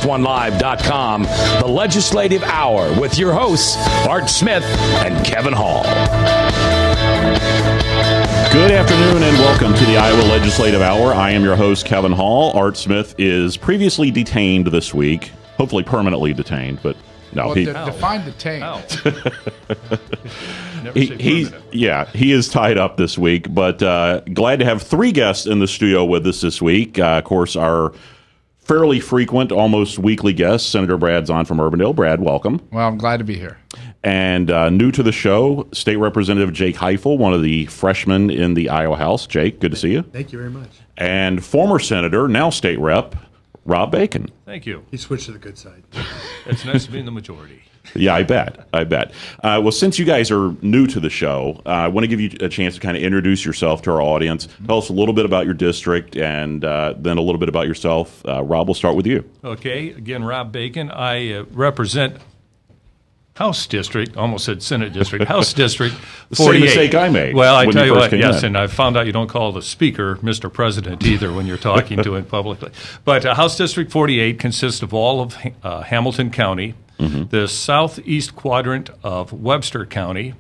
NextOneLive.com, the Legislative Hour with your hosts, Art Smith and Kevin Hall. Good afternoon and welcome to the Iowa Legislative Hour. I am your host, Kevin Hall. Art Smith is previously detained this week, hopefully permanently detained, but no. Well, define detained. He is tied up this week, but glad to have three guests in the studio with us this week. Of course, our fairly frequent, almost weekly guest, Senator Brad Zaun from Urbandale. Brad, welcome. Well, I'm glad to be here. And new to the show, State Representative Jake Highhill, one of the freshmen in the Iowa House. Jake, good to see you. Thank you very much. And former Senator, now State Rep, Rob Bacon. Thank you. He switched to the good side. It's nice to be in the majority. Yeah, I bet. Well, since you guys are new to the show, I want to give you a chance to kind of introduce yourself to our audience. Tell us a little bit about your district and then a little bit about yourself. Rob, we'll start with you. Okay. Again, Rob Bacon. I represent House District, almost said Senate District, House District 48. Same mistake I made. Well, I tell you what, yes, in. and I found out you don't call the Speaker Mr. President either when you're talking to him publicly. But House District 48 consists of all of Hamilton County, the southeast quadrant of Webster County,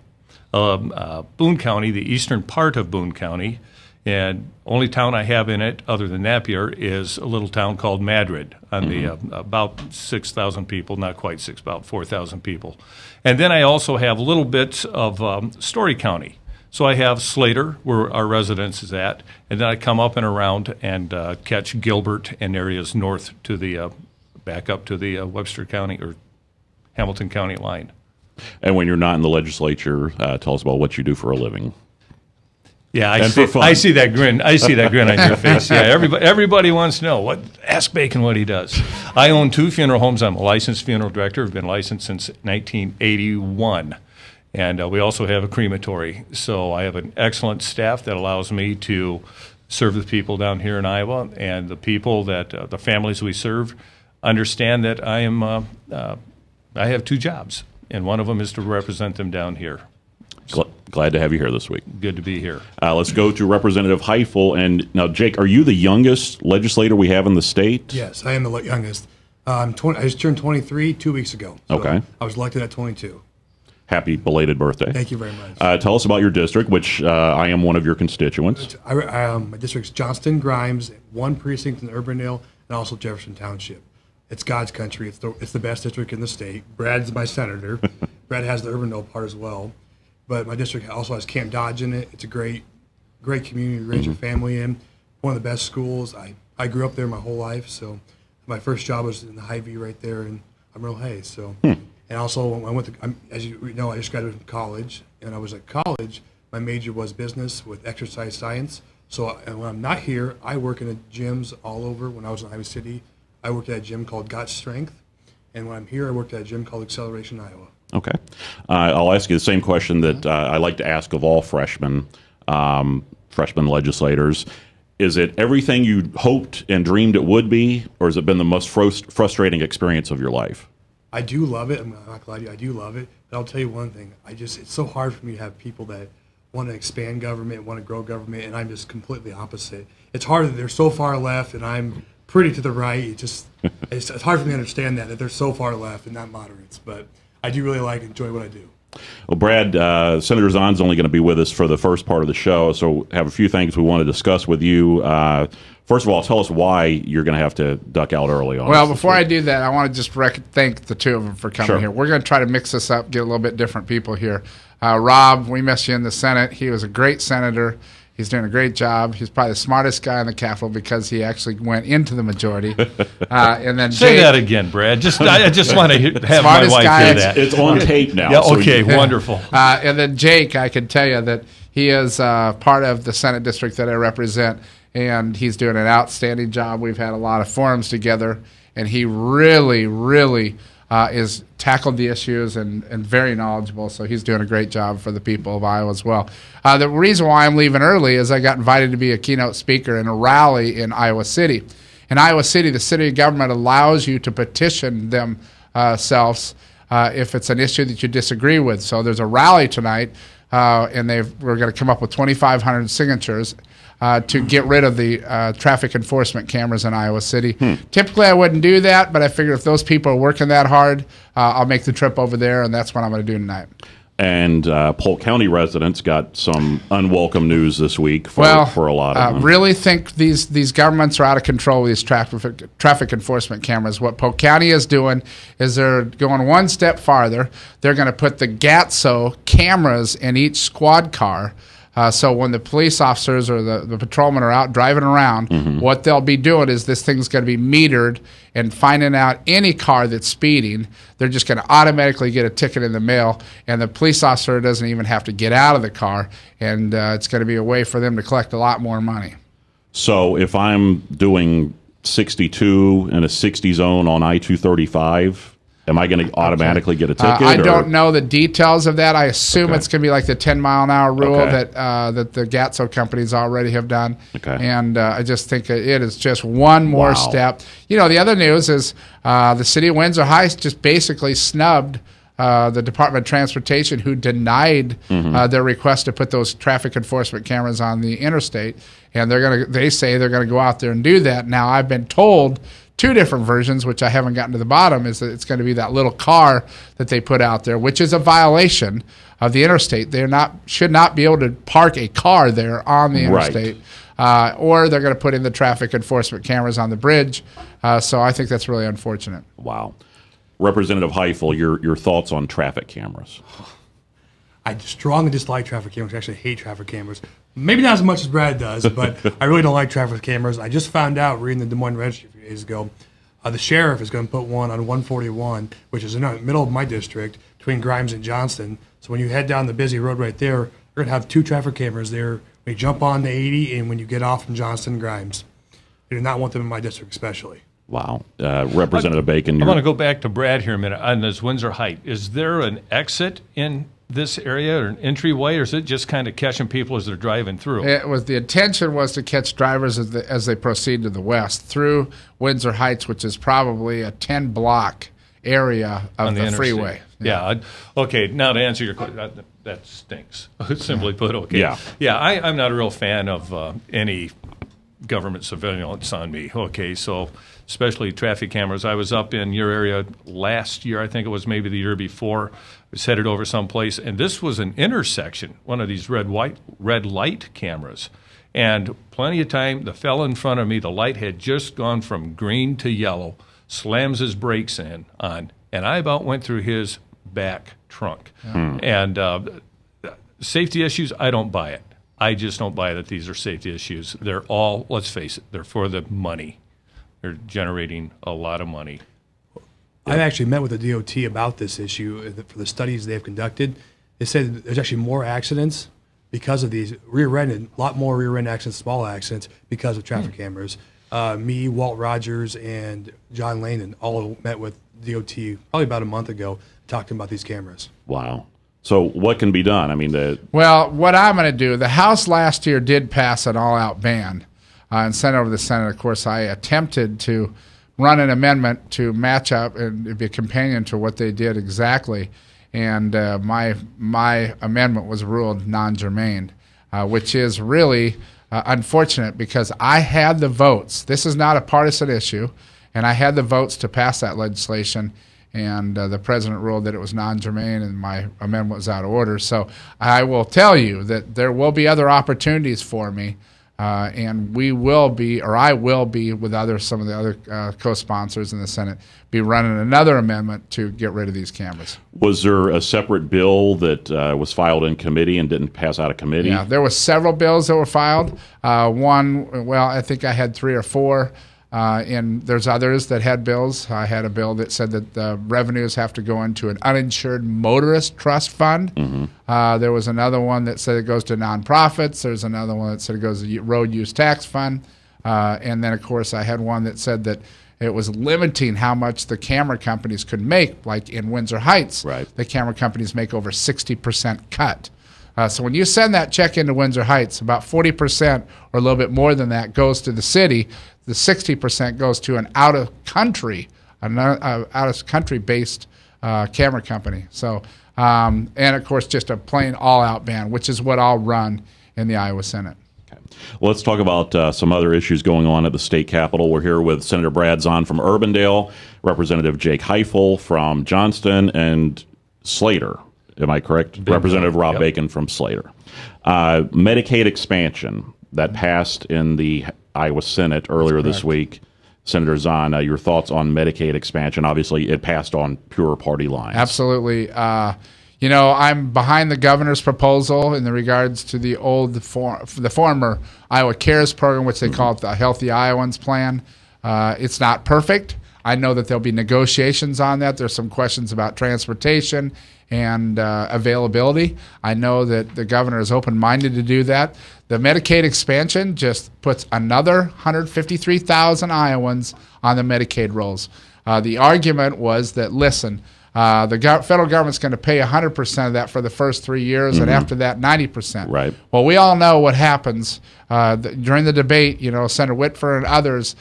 Boone County, the eastern part of Boone County, and only town I have in it, other than Napier, is a little town called Madrid on the about 6,000 people, not quite six, about 4,000 people. And then I also have little bits of Story County. So I have Slater, where our residence is at, and then I come up and around and catch Gilbert and areas north to the back up to the Webster County or Hamilton County line. And when you're not in the legislature, tell us about what you do for a living. Yeah, I see that grin. I see that grin on your face. Yeah, everybody wants to know. Ask Bacon what he does. I own 2 funeral homes. I'm a licensed funeral director. I've been licensed since 1981. And we also have a crematory. So I have an excellent staff that allows me to serve the people down here in Iowa. And the people that, the families we serve, understand that I have 2 jobs. And one of them is to represent them down here. Glad to have you here this week. Good to be here. Let's go to Representative Highhill. And now, Jake, are you the youngest legislator we have in the state? Yes, I am the youngest. I just turned 23 2 weeks ago. So okay. I was elected at 22. Happy belated birthday. Thank you very much. Tell us about your district, which I am one of your constituents. My district's Johnston, Grimes, 1 precinct in Urbandale, and also Jefferson Township. It's God's country. It's the best district in the state. Brad's my senator. Brad has the Urbandale part as well. But my district also has Camp Dodge in it. It's a great community to raise your family in. One of the best schools. I grew up there my whole life, so my first job was in the Hy-Vee right there in Emerald Hayes. So, and also when I went to, as you know, I just graduated from college, and I was at college. My major was business with exercise science. So when I'm not here, I work in the gyms all over. When I was in Iowa City, I worked at a gym called Got Strength, and when I'm here, I worked at a gym called Acceleration Iowa. Okay. I'll ask you the same question that I like to ask of all freshman legislators. Is it everything you hoped and dreamed it would be, or has it been the most frustrating experience of your life? I do love it. I'm not going to lie to you. I do love it. But I'll tell you one thing. It's so hard for me to have people that want to expand government, want to grow government, and I'm just completely opposite. It's hard that they're so far left, and I'm pretty to the right. It's hard for me to understand that they're so far left and not moderates. But I do really enjoy what I do. Well, Brad, Senator Zaun's only going to be with us for the first part of the show, so have a few things we want to discuss with you. First of all, tell us why you're going to have to duck out early on. Well, before I do that, I want to just thank the 2 of them for coming here. We're going to try to mix this up, get a little bit different people here. Rob, we miss you in the Senate. He was a great senator. He's doing a great job. He's probably the smartest guy in the Capitol because he actually went into the majority. And then say that again, Brad. I just want to have my wife hear that. It's on tape now. Yeah, okay, wonderful. And then Jake, I can tell you that he is part of the Senate district that I represent, and he's doing an outstanding job. We've had a lot of forums together, and he really, really is tackled the issues and very knowledgeable, so he's doing a great job for the people of Iowa as well. The reason why I'm leaving early is I got invited to be a keynote speaker in a rally in Iowa City. In Iowa City, the city government allows you to petition themselves if it's an issue that you disagree with. So there's a rally tonight, and we're going to come up with 2,500 signatures to get rid of the traffic enforcement cameras in Iowa City. Typically, I wouldn't do that, but I figured if those people are working that hard, I'll make the trip over there, and that's what I'm going to do tonight. And Polk County residents got some unwelcome news this week for a lot of them. Really think these governments are out of control with these traffic enforcement cameras. What Polk County is doing is they're going one step farther. They're going to put the GATSO cameras in each squad car. So when the police officers or the patrolmen are out driving around, what they'll be doing is this thing's going to be metered and finding out any car that's speeding. They're just going to automatically get a ticket in the mail, and the police officer doesn't even have to get out of the car, and it's going to be a way for them to collect a lot more money. So if I'm doing 62 in a 60 zone on I-235, am I going to automatically get a ticket? I don't know the details of that. I assume it's going to be like the 10-mile-an-hour rule that the GATSO companies already have done. And I just think it is just one more step. You know, the other news is the city of Windsor Heights just basically snubbed the Department of Transportation, who denied their request to put those traffic enforcement cameras on the interstate. And they say they're going to go out there and do that. Now, I've been told two different versions, which I haven't gotten to the bottom, is that it's going to be that little car that they put out there, which is a violation of the interstate. They should not be able to park a car there on the interstate, or they're going to put in the traffic enforcement cameras on the bridge. So I think that's really unfortunate. Wow. Representative Highhill, your thoughts on traffic cameras? I strongly dislike traffic cameras. I actually hate traffic cameras. Maybe not as much as Brad does, but I really don't like traffic cameras. I just found out reading the Des Moines Register a few days ago, the sheriff is going to put one on 141, which is in the middle of my district, between Grimes and Johnston. So when you head down the busy road right there, you're going to have two traffic cameras there when you jump on the 80 and when you get off from Johnston and Grimes. I do not want them in my district especially. Wow. Representative Bacon. I want to go back to Brad here a minute on this Windsor Heights. Is there an exit in this area or an entryway, or is it just kind of catching people as they're driving through? The intention was to catch drivers as they proceed to the west through Windsor Heights, which is probably a 10-block area of the freeway. Yeah. Okay. Now to answer your question, that stinks. Simply put. Okay. Yeah. I'm not a real fan of any government surveillance on me. Okay. So especially traffic cameras. I was up in your area last year. I think it was maybe the year before. I was headed over someplace, and this was an intersection, one of these red light cameras. And plenty of time, the fellow in front of me, the light had just gone from green to yellow, slams his brakes on, and I about went through his back trunk. And safety issues, I don't buy it. I just don't buy that these are safety issues. They're all, let's face it, they're for the money. They're generating a lot of money. I've actually met with the DOT about this issue for the studies they've conducted. They said there's actually more accidents because of these rear-ended, a lot more rear-end accidents, small accidents, because of traffic cameras. Me, Walt Rogers, and John Lanen all met with DOT probably about a month ago talking about these cameras. Wow. So what can be done? I mean, well, what I'm going to do, the House last year did pass an all-out ban and sent over to the Senate. Of course, I attempted to run an amendment to match up and be a companion to what they did exactly, and my amendment was ruled non-germane, which is really unfortunate because I had the votes. This is not a partisan issue, and I had the votes to pass that legislation, and the president ruled that it was non-germane and my amendment was out of order. So I will tell you that there will be other opportunities for me, and we will be, or I will be, with some of the other co-sponsors in the Senate, be running another amendment to get rid of these cameras. Was there a separate bill that was filed in committee and didn't pass out of committee? Yeah, there were several bills that were filed. One, well, I think I had 3 or 4. And there's others that had bills. I had a bill that said that the revenues have to go into an uninsured motorist trust fund. There was another one that said it goes to nonprofits. There's another one that said it goes to the road use tax fund. And then, of course, I had one that said that it was limiting how much the camera companies could make. Like in Windsor Heights, the camera companies make over 60% cut. So when you send that check into Windsor Heights, about 40% or a little bit more than that goes to the city. The 60% goes to an out-of-country based camera company. So, and of course, just a plain all-out ban, which is what I'll run in the Iowa Senate. Okay. Let's talk about some other issues going on at the state capitol. We're here with Senator Brad Zaun from Urbandale, Representative Jake Highhill from Johnston, and Slater. Am I correct? Representative Rob Bacon from Slater. Medicaid expansion that passed in the Iowa Senate earlier this week. Senator Zaun, your thoughts on Medicaid expansion? Obviously, it passed on pure party lines. Absolutely. You know, I'm behind the governor's proposal in the regards to the former Iowa Cares program, which they call it the Healthy Iowans Plan. It's not perfect. I know that there'll be negotiations on that. There's some questions about transportation and availability. I know that the governor is open-minded to do that. The Medicaid expansion just puts another 153,000 Iowans on the Medicaid rolls. The argument was that, listen, the federal government's going to pay 100% of that for the first 3 years, and after that, 90%. Right. Well, we all know what happens during the debate. You know, Senator Whitford and others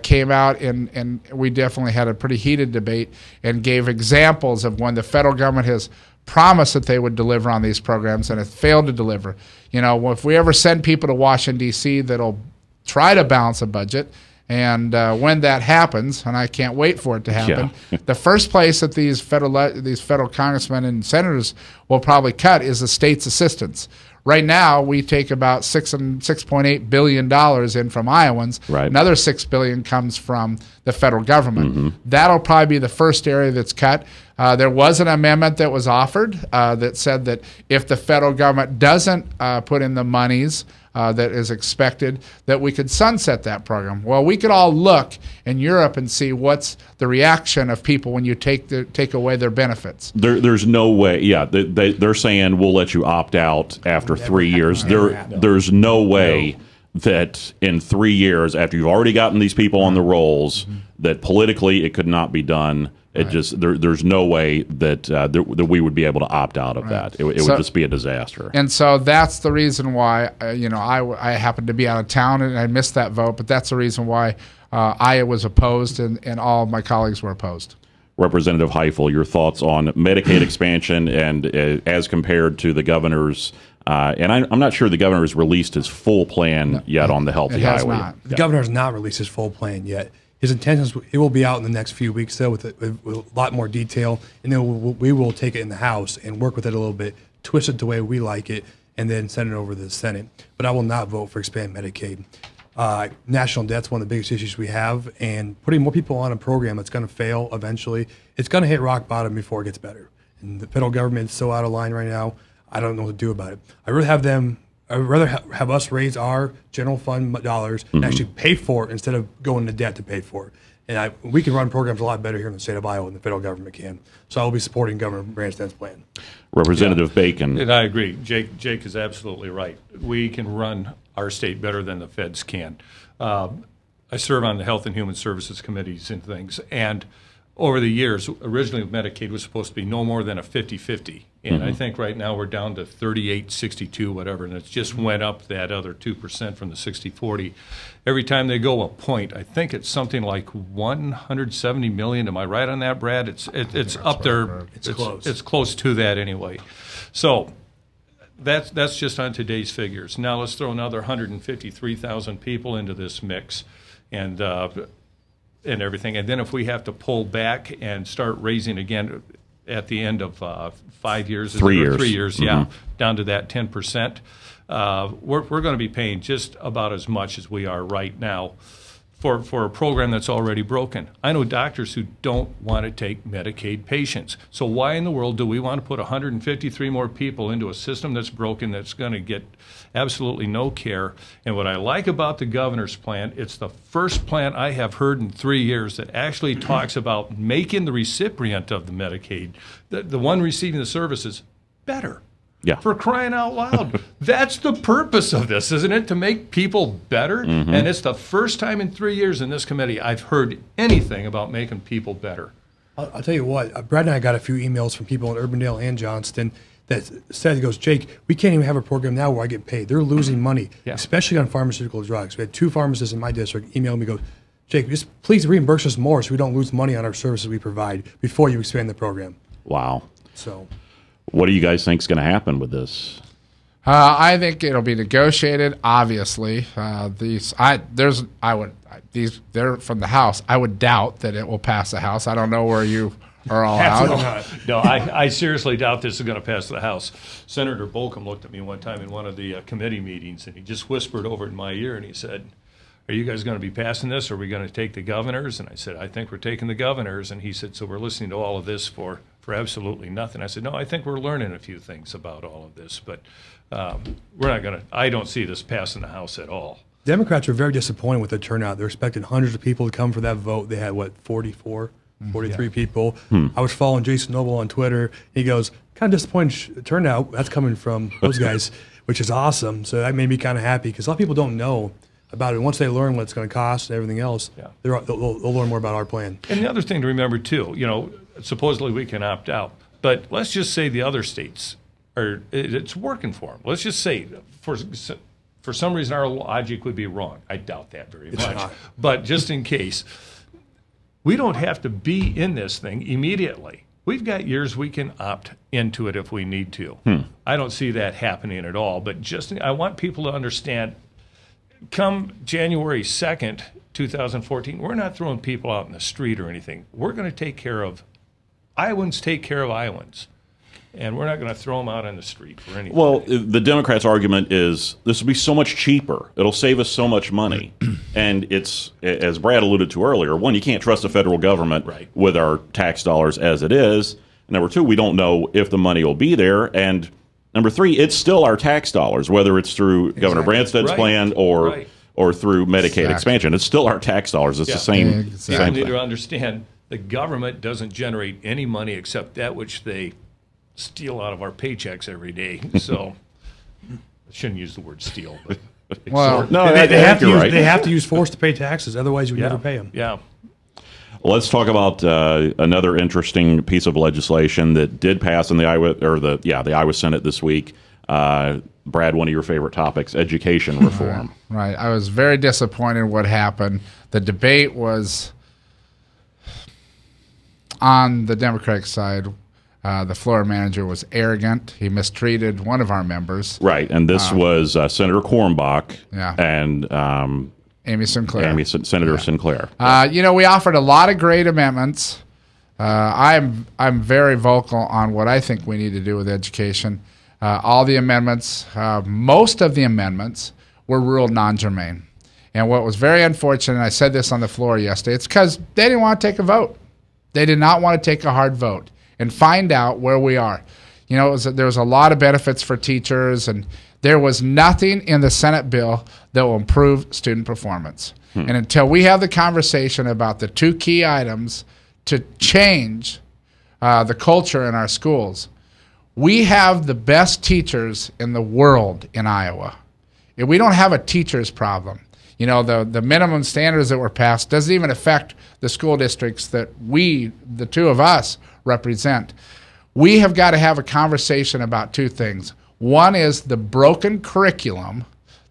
came out, and we definitely had a pretty heated debate and gave examples of when the federal government has promised that they would deliver on these programs and has failed to deliver. You know, if we ever send people to Washington, D.C., that'll try to balance a budget. And when that happens, and I can't wait for it to happen, the first place that these federal congressmen and senators will probably cut is the state's assistance. Right now, we take about $6.8 billion in from Iowans. Right. Another $6 billion comes from the federal government. That'll probably be the first area that's cut. There was an amendment that was offered that said that if the federal government doesn't put in the monies that is expected, that we could sunset that program. Well, we could all look in Europe and see what's the reaction of people when you take away their benefits. There's no way. Yeah, they're saying we'll let you opt out after 3 years. There's no way that in 3 years, after you've already gotten these people on the rolls, that politically it could not be done. It just there's no way that that we would be able to opt out of that. It would just be a disaster. And so that's the reason why you know, I happened to be out of town and I missed that vote. But that's the reason why I was opposed and all of my colleagues were opposed. Representative Highhill, your thoughts on Medicaid expansion and as compared to the governor's. And I'm not sure the governor has released his full plan yet on the Healthy Iowa. Not. The governor has not released his full plan yet. His intentions, it will be out in the next few weeks, though, with a lot more detail. And then we will take it in the House and work with it a little bit, twist it the way we like it, and then send it over to the Senate. But I will not vote for expanded Medicaid. National debt's one of the biggest issues we have, and putting more people on a program that's going to fail eventually, it's going to hit rock bottom before it gets better. And the federal government is so out of line right now, I don't know what to do about it. I'd rather have us raise our general fund dollars and actually pay for it instead of going into debt to pay for it. And we can run programs a lot better here in the state of Iowa than the federal government can. So I will be supporting Governor Branstad's plan. Representative Bacon. And I agree. Jake is absolutely right. We can run our state better than the feds can. I serve on the Health and Human Services committees and things. And over the years, originally Medicaid was supposed to be no more than a 50-50. And I think right now we're down to 38-62, whatever, and it just went up that other 2% from the 60-40. Every time they go a point, I think it's something like $170 million. Am I right on that, Brad? It's up there. It's close. It's close to that anyway. So that's just on today's figures. Now let's throw another 153,000 people into this mix, and everything. And then if we have to pull back and start raising again at the end of 5 years, 3 years, 3 years, down to that 10%, we're going to be paying just about as much as we are right now for a program that's already broken. I know doctors who don't want to take Medicaid patients. So why in the world do we want to put 153 more people into a system that's broken, that's going to get absolutely no care? And what I like about the governor's plan, it's the first plan I have heard in 3 years that actually talks about making the recipient of the Medicaid, the one receiving the services, better. Yeah. For crying out loud. That's the purpose of this, isn't it? To make people better? And it's the first time in 3 years in this committee I've heard anything about making people better. I'll tell you what, Brad and I got a few emails from people in Urbandale and Johnston that said, he goes, Jake, we can't even have a program now where I get paid. They're losing money, especially on pharmaceutical drugs. We had 2 pharmacists in my district email me, go, Jake, just please reimburse us more so we don't lose money on our services we provide before you expand the program. Wow. So, what do you guys think is going to happen with this? I think it'll be negotiated. Obviously, they're from the House. I would doubt that it will pass the House. I don't know where you are all out. No, I seriously doubt this is going to pass the House. Senator Bolcom looked at me one time in one of the committee meetings, and he just whispered over in my ear, and he said, "Are you guys going to be passing this, or are we going to take the governors?" And I said, "I think we're taking the governors." And he said, "So we're listening to all of this for absolutely nothing." I said, "No, I think we're learning a few things about all of this, but we're not going to. I don't see this passing the House at all." Democrats were very disappointed with the turnout. They're expecting hundreds of people to come for that vote. They had, 43 people. I was following Jason Noble on Twitter. He goes, kind of disappointed turnout. That's coming from those guys, which is awesome. So that made me kind of happy because a lot of people don't know about it. Once they learn what it's going to cost and everything else, they'll learn more about our plan. And the other thing to remember, too, supposedly we can opt out. But let's just say the other states, it's working for them. Let's just say, for some reason, our logic would be wrong. I doubt that very much. But just in case, we don't have to be in this thing immediately. We've got years we can opt into it if we need to. I don't see that happening at all. But I want people to understand, come January 2nd, 2014, we're not throwing people out in the street or anything. We're going to take care of Iowans, and we're not going to throw them out on the street for anything. Well, the Democrats' argument is this will be so much cheaper. It'll save us so much money. And it's, as Brad alluded to earlier, one, you can't trust the federal government with our tax dollars as it is. And number two, we don't know if the money will be there. And number three, it's still our tax dollars, whether it's through Governor Branstad's plan or through Medicaid expansion. It's still our tax dollars. It's the same thing. You need to understand the government doesn't generate any money except that which they steal out of our paychecks every day. So I shouldn't use the word steal, but they have to use force to pay taxes, otherwise you would never pay them. Yeah. Let's talk about another interesting piece of legislation that did pass in the Iowa Senate this week. Brad, one of your favorite topics, education reform. Right. I was very disappointed in what happened. The debate was on the Democratic side. The floor manager was arrogant. He mistreated one of our members. Right, and this was Senator Cornbach and Amy Sinclair. Senator Sinclair. We offered a lot of great amendments. I'm very vocal on what I think we need to do with education. All the amendments, most of the amendments, were ruled non-germane. And what was very unfortunate, and I said this on the floor yesterday, it's because they didn't want to take a vote. They did not want to take a hard vote and find out where we are. There was a lot of benefits for teachers, and there was nothing in the Senate bill that will improve student performance. And until we have the conversation about the two key items to change the culture in our schools, we have the best teachers in the world in Iowa. We don't have a teacher's problem. The minimum standards that were passed doesn't even affect the school districts that we, the two of us, represent. We have got to have a conversation about two things. One is the broken curriculum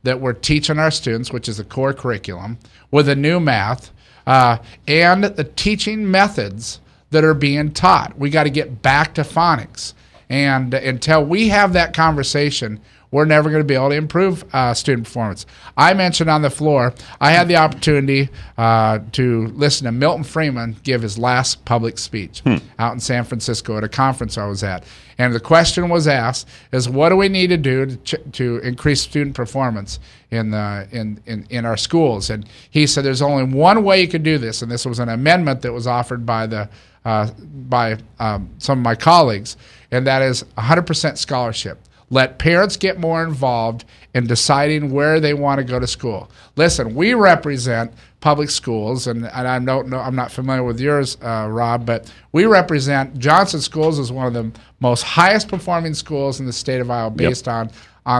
that we're teaching our students, which is the core curriculum, with a new math, and the teaching methods that are being taught. We got to get back to phonics. And until we have that conversation, we're never going to be able to improve student performance. I mentioned on the floor, I had the opportunity to listen to Milton Freeman give his last public speech out in San Francisco at a conference I was at. And the question was asked is, what do we need to do to increase student performance in our schools? And he said there's only one way you could do this, and this was an amendment that was offered by some of my colleagues, and that is 100% scholarship. Let parents get more involved in deciding where they want to go to school. Listen, we represent public schools, and I'm not familiar with yours, Rob, but we represent Johnson Schools as one of the most highest performing schools in the state of Iowa based on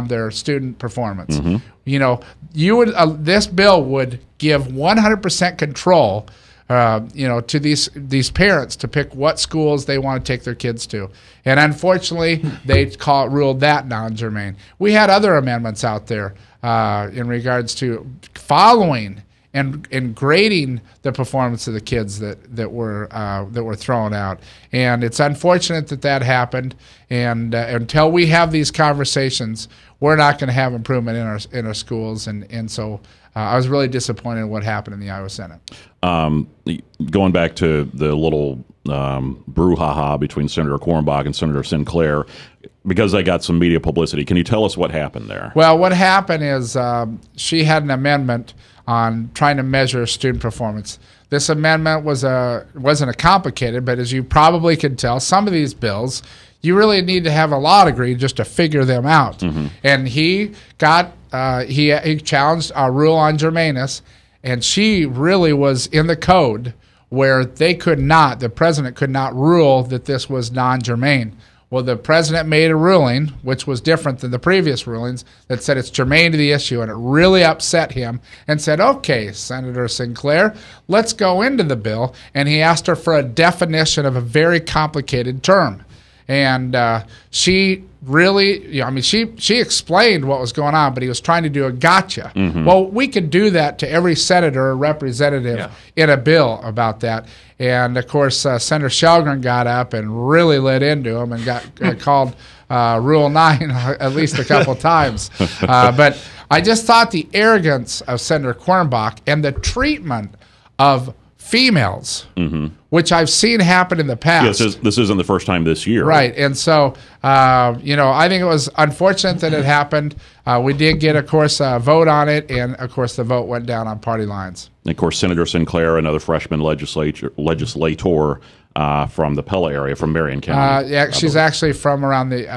their student performance. This bill would give 100% control to these parents to pick what schools they want to take their kids to. And unfortunately, they ruled that non-germane. We had other amendments out there in regards to following and grading the performance of the kids that were thrown out. And it's unfortunate that happened. And until we have these conversations, we're not going to have improvement in our schools. And so I was really disappointed in what happened in the Iowa Senate. Going back to the little brouhaha between Senator Cornbach and Senator Sinclair, because they got some media publicity, can you tell us what happened there? Well, what happened is she had an amendment on trying to measure student performance. This amendment wasn't a complicated, but as you probably could tell, some of these bills, you really need to have a law degree just to figure them out. And he got he challenged our rule on germaneness, and she really was in the code where the president could not rule that this was non-germane. Well, the president made a ruling, which was different than the previous rulings, that said it's germane to the issue, and it really upset him and said, okay, Senator Sinclair, let's go into the bill. And he asked her for a definition of a very complicated term. And she really, she explained what was going on, but he was trying to do a gotcha. Well, we could do that to every senator or representative in a bill about that. And, of course, Senator Shelgren got up and really lit into him and got called Rule 9 at least a couple times. But I just thought the arrogance of Senator Cornbach and the treatment of females, which I've seen happen in the past. Yes, this isn't the first time this year. Right. And so, I think it was unfortunate that it happened. We did get, of course, a vote on it, and, of course, the vote went down on party lines. And, of course, Senator Sinclair, another freshman legislator from the Pella area, from Marion County. She's actually from around the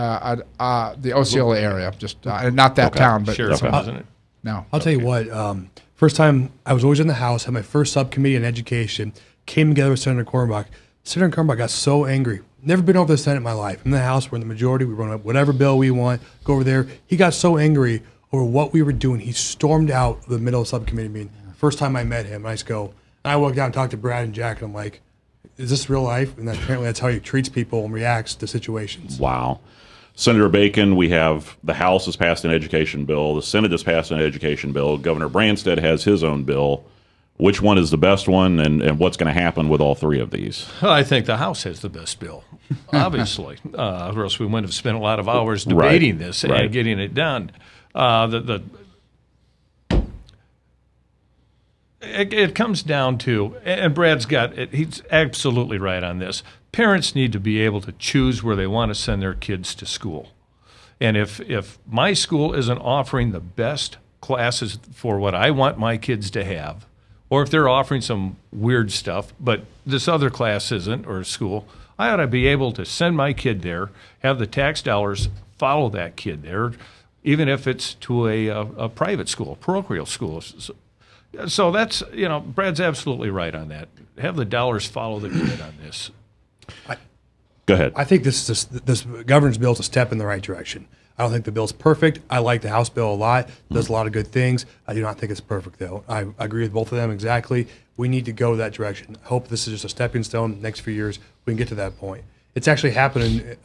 Osceola area, just not that town, but isn't it? No. I'll tell you what. First time I was always in the House, had my first subcommittee on education, came together with Senator Cornbach. Senator Cornbach got so angry. Never been over the Senate in my life. In the House, we're in the majority. We run up whatever bill we want, go over there. He got so angry over what we were doing. He stormed out of the middle of the subcommittee meeting. First time I met him, I just go, and I walked down and talked to Brad and Jack, and I'm like, is this real life? And apparently that's how he treats people and reacts to situations. Wow. Senator Bacon, we have the House has passed an education bill. The Senate has passed an education bill. Governor Branstad has his own bill. Which one is the best one, and what's going to happen with all three of these? I think the House has the best bill, obviously, or else we wouldn't have spent a lot of hours debating this and getting it done. It comes down to, and Brad's got it, he's absolutely right on this. Parents need to be able to choose where they want to send their kids to school. And if my school isn't offering the best classes for what I want my kids to have, or if they're offering some weird stuff, but this other class isn't, or school, I ought to be able to send my kid there, have the tax dollars follow that kid there, even if it's to a private school, parochial school. So that's, Brad's absolutely right on that. Have the dollars follow the kid on this. Go ahead. I think this governor's bill is a step in the right direction. I don't think the bill's perfect. I like the House bill a lot. It does a lot of good things. I do not think it's perfect, though. I agree with both of them exactly. We need to go that direction. I hope this is just a stepping stone. Next few years, we can get to that point. It's actually happening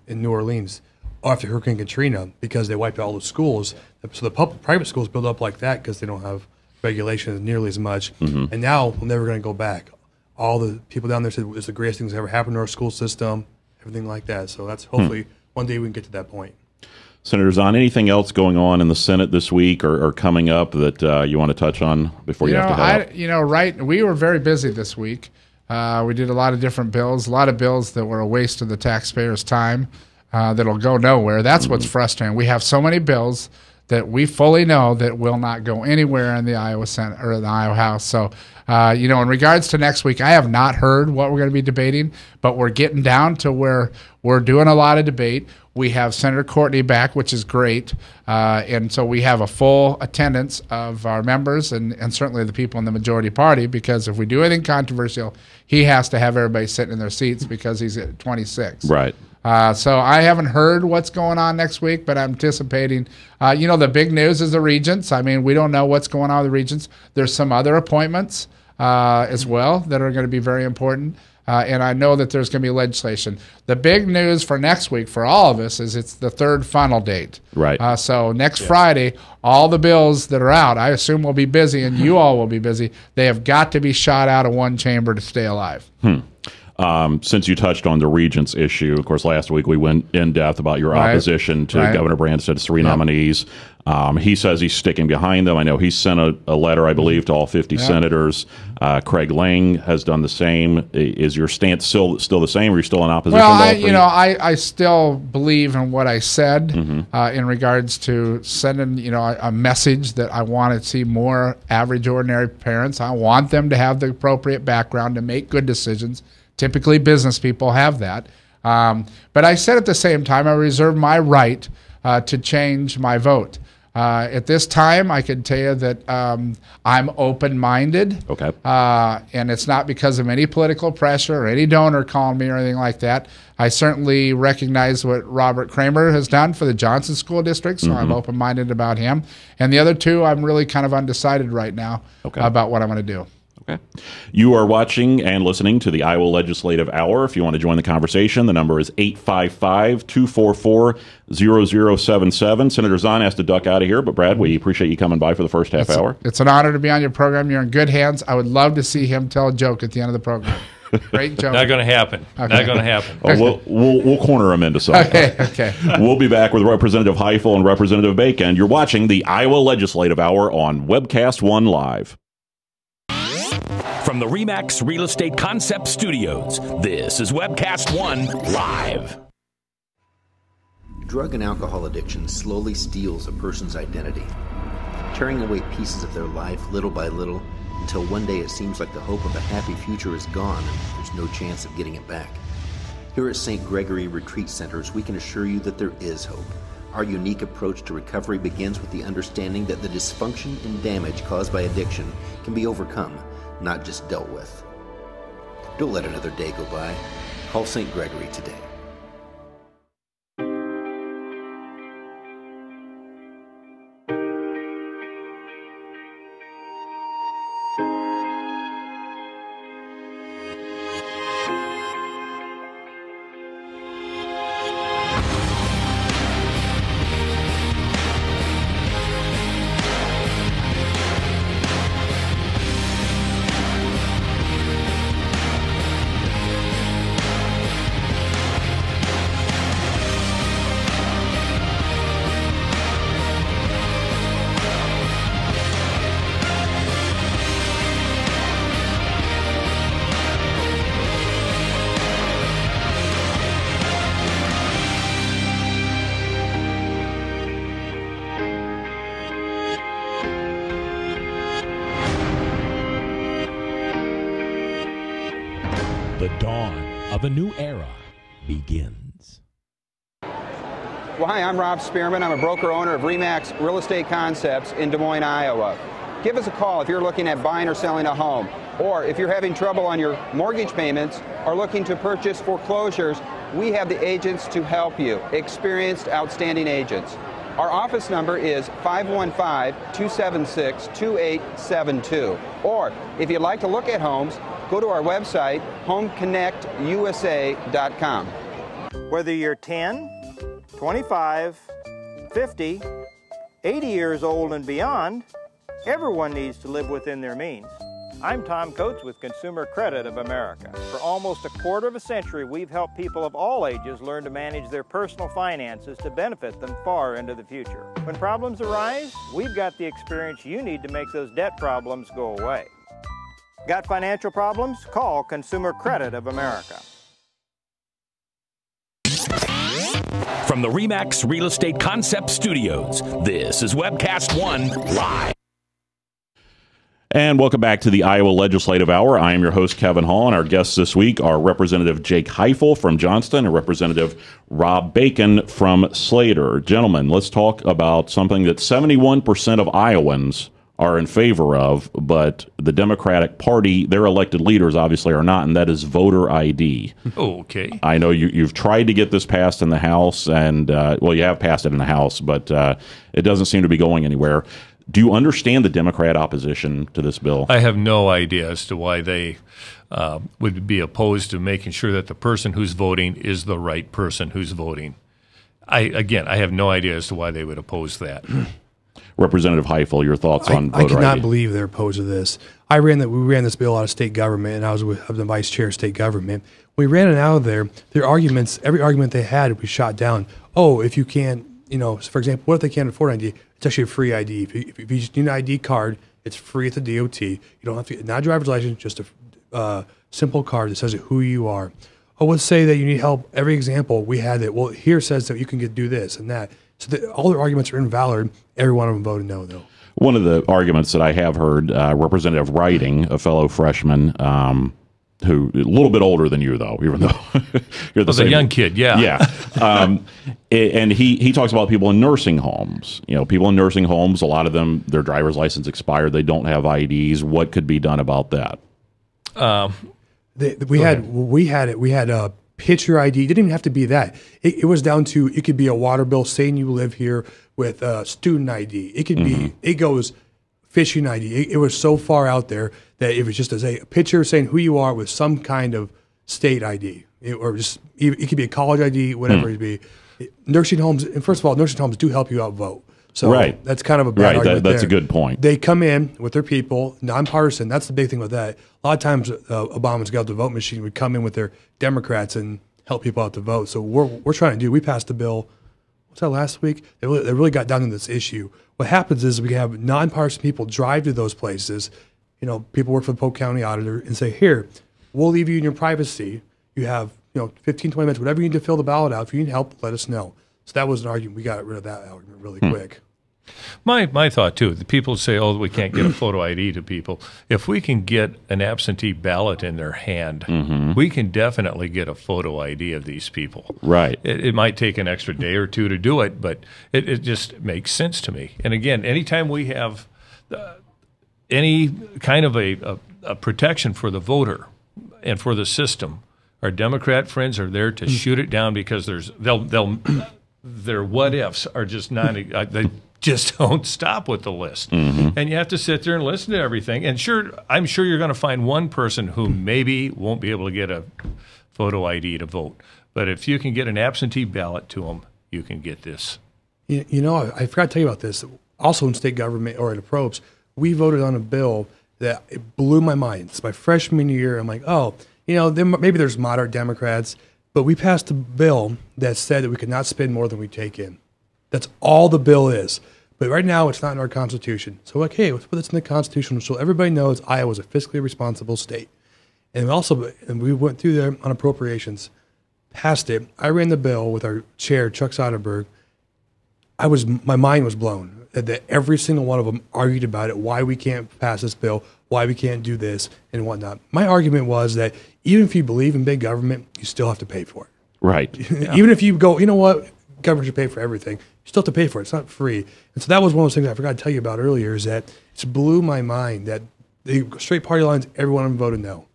in New Orleans after Hurricane Katrina because they wiped out all the schools. So the private schools build up like that because they don't have regulations nearly as much. And now we're never going to go back. All the people down there said it's the greatest thing that's ever happened to our school system, everything like that. So that's hopefully one day we can get to that point. Senator Zaun, anything else going on in the Senate this week or coming up that you want to touch on before you have to head out? We were very busy this week. We did a lot of different bills, a lot of bills that were a waste of the taxpayers' time that'll go nowhere. That's what's frustrating. We have so many bills that we fully know that will not go anywhere in the Iowa Senate or the Iowa House. So, in regards to next week, I have not heard what we're going to be debating, but we're getting down to where we're doing a lot of debate. We have Senator Courtney back, which is great, and so we have a full attendance of our members and certainly the people in the majority party, because if we do anything controversial, he has to have everybody sitting in their seats because he's at 26. Right. So I haven't heard what's going on next week, but I'm anticipating. The big news is the regents. I mean, we don't know what's going on with the regents. There's some other appointments as well that are going to be very important. And I know that there's going to be legislation. The big news for next week for all of us is it's the third funnel date. Right. So next Friday, all the bills that are out, I assume will be busy, and you all will be busy. They have got to be shot out of one chamber to stay alive. Since you touched on the regents issue, of course, last week we went in depth about your opposition to Governor Branstad's three nominees. He says he's sticking behind them. I know he sent a letter, I believe, to all 50 senators. Craig Lang has done the same. Is your stance still the same? Or are you still in opposition? Well, I still believe in what I said in regards to sending, a message that I want to see more average, ordinary parents. I want them to have the appropriate background to make good decisions. Typically, business people have that. But I said at the same time, I reserve my right to change my vote. At this time, I can tell you that I'm open-minded. Okay. And it's not because of any political pressure or any donor calling me or anything like that. I certainly recognize what Robert Kramer has done for the Johnson School District, so I'm open-minded about him. And the other two, I'm really kind of undecided right now about what I'm going to do. Okay. You are watching and listening to the Iowa Legislative Hour. If you want to join the conversation, the number is 855-244-0077. Senator Zaun has to duck out of here, but Brad, we appreciate you coming by for the first half hour. It's an honor to be on your program. You're in good hands. I would love to see him tell a joke at the end of the program. Great joke. Not going to happen. Okay. Not going to happen. Oh, we'll corner him into something. Okay. We'll be back with Representative Highhill and Representative Bacon. You're watching the Iowa Legislative Hour on Webcast One Live. From the RE/MAX Real Estate Concept Studios, this is Webcast One Live. Drug and alcohol addiction slowly steals a person's identity, tearing away pieces of their life little by little until one day it seems like the hope of a happy future is gone and there's no chance of getting it back. Here at St. Gregory Retreat Centers, we can assure you that there is hope. Our unique approach to recovery begins with the understanding that the dysfunction and damage caused by addiction can be overcome, not just dealt with. Don't let another day go by. Call St. Gregory today. The dawn of a new era begins. Well, hi, I'm Rob Spearman. I'm a broker-owner of RE/MAX Real Estate Concepts in Des Moines, Iowa. Give us a call if you're looking at buying or selling a home, or if you're having trouble on your mortgage payments or looking to purchase foreclosures. We have the agents to help you, experienced, outstanding agents. Our office number is 515-276-2872. Or if you'd like to look at homes, go to our website, homeconnectusa.com. Whether you're 10, 25, 50, 80 years old and beyond, everyone needs to live within their means. I'm Tom Coates with Consumer Credit of America. For almost a quarter of a century, we've helped people of all ages learn to manage their personal finances to benefit them far into the future. When problems arise, we've got the experience you need to make those debt problems go away. Got financial problems? Call Consumer Credit of America. From the RE/MAX Real Estate Concept Studios, this is Webcast One Live. And welcome back to the Iowa Legislative Hour. I am your host, Kevin Hall, and our guests this week are Representative Jake Highhill from Johnston and Representative Rob Bacon from Slater. Gentlemen, let's talk about something that 71% of Iowans are in favor of, but the Democratic Party, their elected leaders obviously are not, and that is voter ID. Okay. I know you've tried to get this passed in the House, and, well, you have passed it in the House, but it doesn't seem to be going anywhere. Do you understand the Democrat opposition to this bill? I have no idea as to why they would be opposed to making sure that the person who's voting is the right person who's voting. I have no idea as to why they would oppose that. Representative Highhill, your thoughts on voter I cannot ID? believe they're opposed to this. We ran this bill out of state government, and I was the vice chair of state government. We ran it out of there. Their arguments, every argument they had, we shot down. Oh, if you can't, for example, what if they can't afford ID? It's actually a free ID. If you just need an ID card, it's free at the DOT. You don't have to get not a driver's license, just a simple card that says who you are. Oh, let's say that you need help. Every example we had it. Well, here says that you can do this and that. So all their arguments are invalid. Every one of them voted no, though. One of the arguments that I have heard, Representative Writing, a fellow freshman, who a little bit older than you, though, even though you're the same. A young kid, yeah. Yeah. And he talks about people in nursing homes. People in nursing homes, a lot of them, their driver's license expired. They don't have IDs. What could be done about that? We had a picture ID. It didn't even have to be that. It was down to, it could be a water bill saying you live here with a student ID. It could be, it goes fishing ID. It was so far out there that it was just a picture saying who you are with some kind of state ID. It could be a college ID, whatever it be. Nursing homes, and first of all, nursing homes do help you outvote. So that's kind of a bad argument that's there. a good point. They come in with their people, nonpartisan. That's the big thing with that. A lot of times, Obama's got the vote machine would come in with their Democrats and help people out to vote. So we're trying to do. We passed the bill. What's that last week? They really got down to this issue. What happens is we have nonpartisan people drive to those places. People work for the Polk County Auditor and say, "Here, we'll leave you in your privacy. You have 15, 20 minutes, whatever you need to fill the ballot out. If you need help, let us know." So that was an argument. We got rid of that argument really quick. My thought, too, the people say, oh, we can't get a photo ID to people. If we can get an absentee ballot in their hand, we can definitely get a photo ID of these people. Right. It might take an extra day or two to do it, but it just makes sense to me. And again, anytime we have any kind of a protection for the voter and for the system, our Democrat friends are there to shoot it down because their what ifs are just not they just don't stop with the list. And you have to sit there and listen to everything. And I'm sure you're going to find one person who maybe won't be able to get a photo ID to vote. But if you can get an absentee ballot to them, you can get this. I forgot to tell you about this. Also in state government or at the probes, we voted on a bill that it blew my mind. It's my freshman year. I'm like, maybe there's moderate Democrats, but we passed a bill that said that we could not spend more than we take in. That's all the bill is. But right now, it's not in our Constitution. So we're like, hey, let's put this in the Constitution so everybody knows Iowa's a fiscally responsible state. And we went through there on appropriations, passed it. I ran the bill with our chair, Chuck Soderberg. My mind was blown that every single one of them argued about it, why we can't pass this bill, why we can't do this, and whatnot. My argument was that even if you believe in big government, you still have to pay for it. Right. Even if you go, you know what, government should pay for everything, you still have to pay for it. It's not free. And so that was one of those things I forgot to tell you about earlier, is that it blew my mind that the straight party lines, every one of them voted no.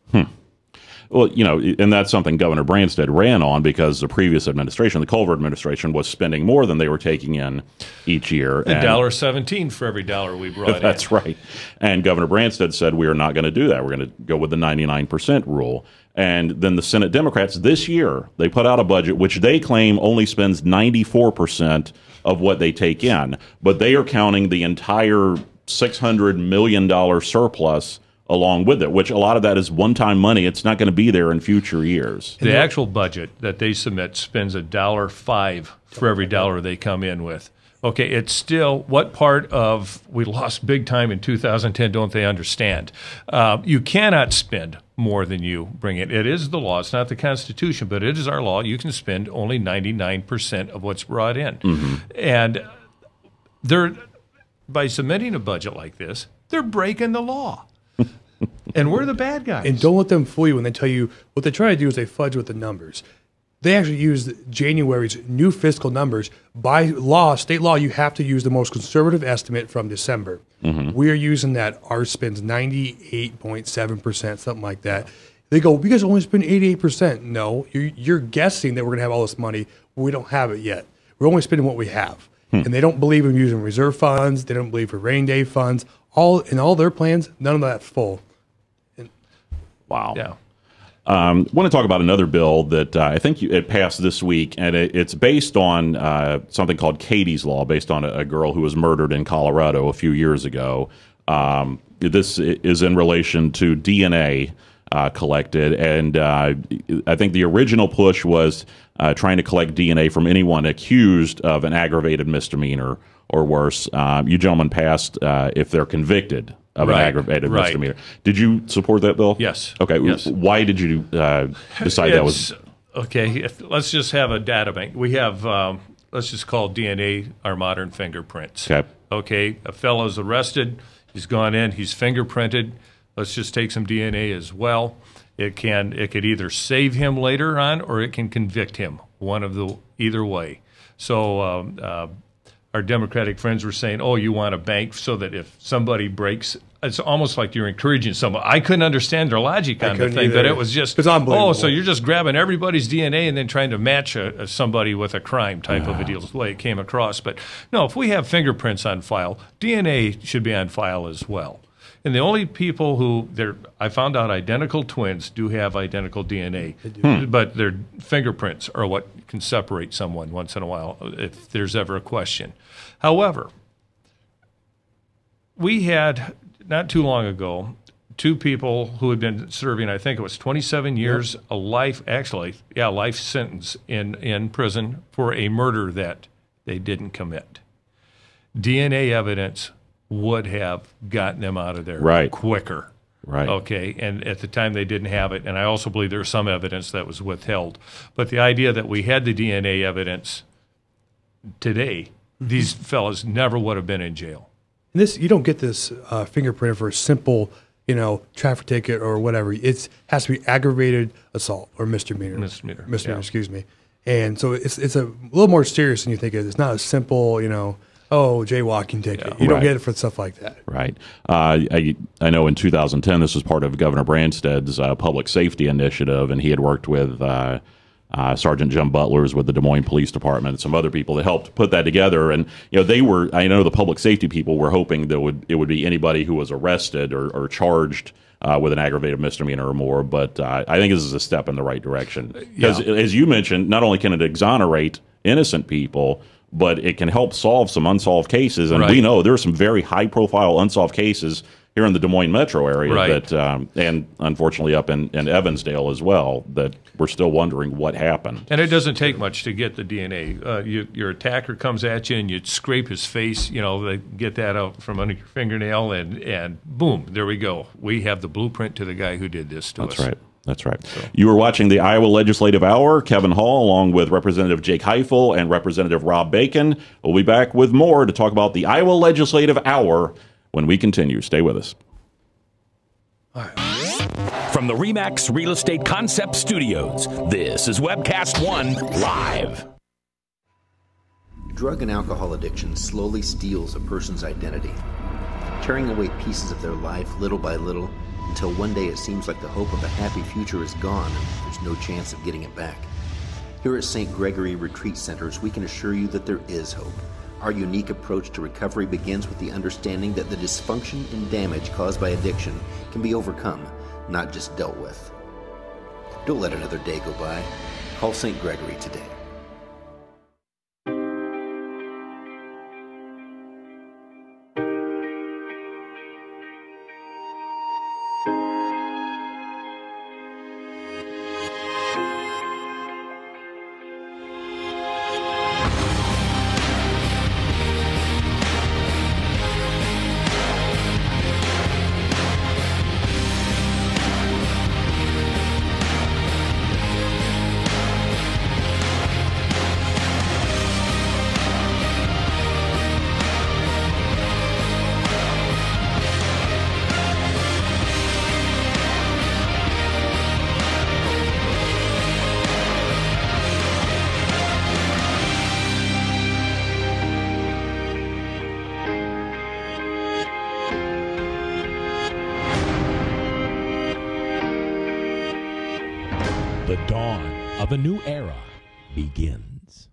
Well, and that's something Governor Branstad ran on because the previous administration, the Culver administration, was spending more than they were taking in each year. $1.17 for every dollar we brought in. That's right. And Governor Branstad said, we are not going to do that. We're going to go with the 99% rule. And then the Senate Democrats this year, they put out a budget which they claim only spends 94% of what they take in. But they are counting the entire $600 million surplus along with it, which a lot of that is one-time money. It's not going to be there in future years. The actual budget that they submit spends $1.05 for every dollar they come in with. Okay, it's still, what part of we lost big time in 2010 don't they understand? You cannot spend more than you bring in. It is the law. It's not the Constitution, but it is our law. You can spend only 99% of what's brought in. And by submitting a budget like this, they're breaking the law. And we're the bad guys. And don't let them fool you when they tell you what they try to do is they fudge with the numbers. They actually use January's new fiscal numbers. By law, state law, you have to use the most conservative estimate from December. We are using that. Ours spends 98.7%, something like that. They go, you guys only spend 88%. No, you're guessing that we're going to have all this money. We don't have it yet. We're only spending what we have. And they don't believe in using reserve funds. They don't believe for rainy day funds. All their plans, none of that's full. Wow. Yeah. Want to talk about another bill that I think it passed this week, and it's based on something called Katie's Law, based on a girl who was murdered in Colorado a few years ago. This is in relation to DNA collected, and I think the original push was trying to collect DNA from anyone accused of an aggravated misdemeanor or worse. You gentlemen passed if they're convicted of an aggravated misdemeanor. Did you support that bill? Yes. Okay. Yes. Why did you decide that was... Okay, let's just have a data bank. We have, let's just call DNA our modern fingerprints. Okay. Okay, a fellow's arrested. He's gone in. He's fingerprinted. Let's just take some DNA as well. It could either save him later on, or it can convict him. Either way. So our Democratic friends were saying, "Oh, you want a bank so that if somebody breaks." It's almost like you're encouraging someone. I couldn't understand their logic on the thing, but it was just, it's unbelievable. Oh, so you're just grabbing everybody's DNA and then trying to match somebody with a crime type of a deal, is the way it came across. But no, if we have fingerprints on file, DNA should be on file as well. And the only people I found out identical twins do have identical DNA, but their fingerprints are what can separate someone once in a while if there's ever a question. However, we had, not too long ago, two people who had been serving, I think it was 27 years, a life sentence in prison for a murder that they didn't commit. DNA evidence would have gotten them out of there quicker. Right. Okay, and at the time they didn't have it, and I also believe there was some evidence that was withheld. But the idea that we had the DNA evidence today, these fellas never would have been in jail. And this, you don't get this fingerprint for a simple, traffic ticket or whatever. It has to be aggravated assault or misdemeanor. Misdemeanor, excuse me. And so it's a little more serious than you think it is. It's not a simple, jaywalking ticket. You don't get it for stuff like that. Right. I know in 2010 this was part of Governor Branstad's public safety initiative, and he had worked with Sergeant Jim Butlers with the Des Moines Police Department and some other people that helped put that together. And I know the public safety people were hoping that it would be anybody who was arrested or charged with an aggravated misdemeanor or more. But I think this is a step in the right direction because, as you mentioned, not only can it exonerate innocent people, but it can help solve some unsolved cases. And we know there are some very high-profile unsolved cases here in the Des Moines metro area that, and unfortunately up in Evansdale as well, that we're still wondering what happened. And it doesn't take much to get the DNA. Your attacker comes at you and you scrape his face, they get that out from under your fingernail, and boom, there we go. We have the blueprint to the guy who did this to us. That's right. That's right. So. You were watching the Iowa Legislative Hour. Kevin Hall, along with Representative Jake Highhill and Representative Rob Bacon, will be back with more to talk about the Iowa Legislative Hour when we continue. Stay with us. From the RE/MAX Real Estate Concept Studios, this is Webcast One Live. Drug and alcohol addiction slowly steals a person's identity, tearing away pieces of their life little by little, until one day it seems like the hope of a happy future is gone and there's no chance of getting it back. Here at St. Gregory Retreat Centers, we can assure you that there is hope. Our unique approach to recovery begins with the understanding that the dysfunction and damage caused by addiction can be overcome, not just dealt with. Don't let another day go by. Call St. Gregory today. The dawn of a new era begins.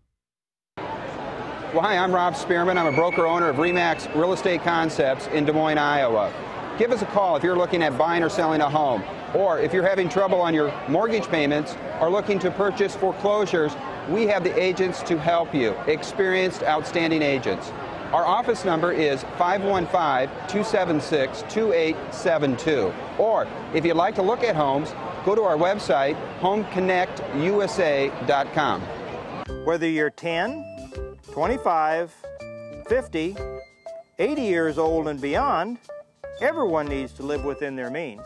Well, hi, I'm Rob Spearman. I'm a broker owner of RE/MAX Real Estate Concepts in Des Moines, Iowa. Give us a call if you're looking at buying or selling a home, or if you're having trouble on your mortgage payments or looking to purchase foreclosures. We have the agents to help you, experienced, outstanding agents. Our office number is 515-276-2872. Or if you'd like to look at homes, go to our website, homeconnectusa.com. Whether you're 10, 25, 50, 80 years old and beyond, everyone needs to live within their means.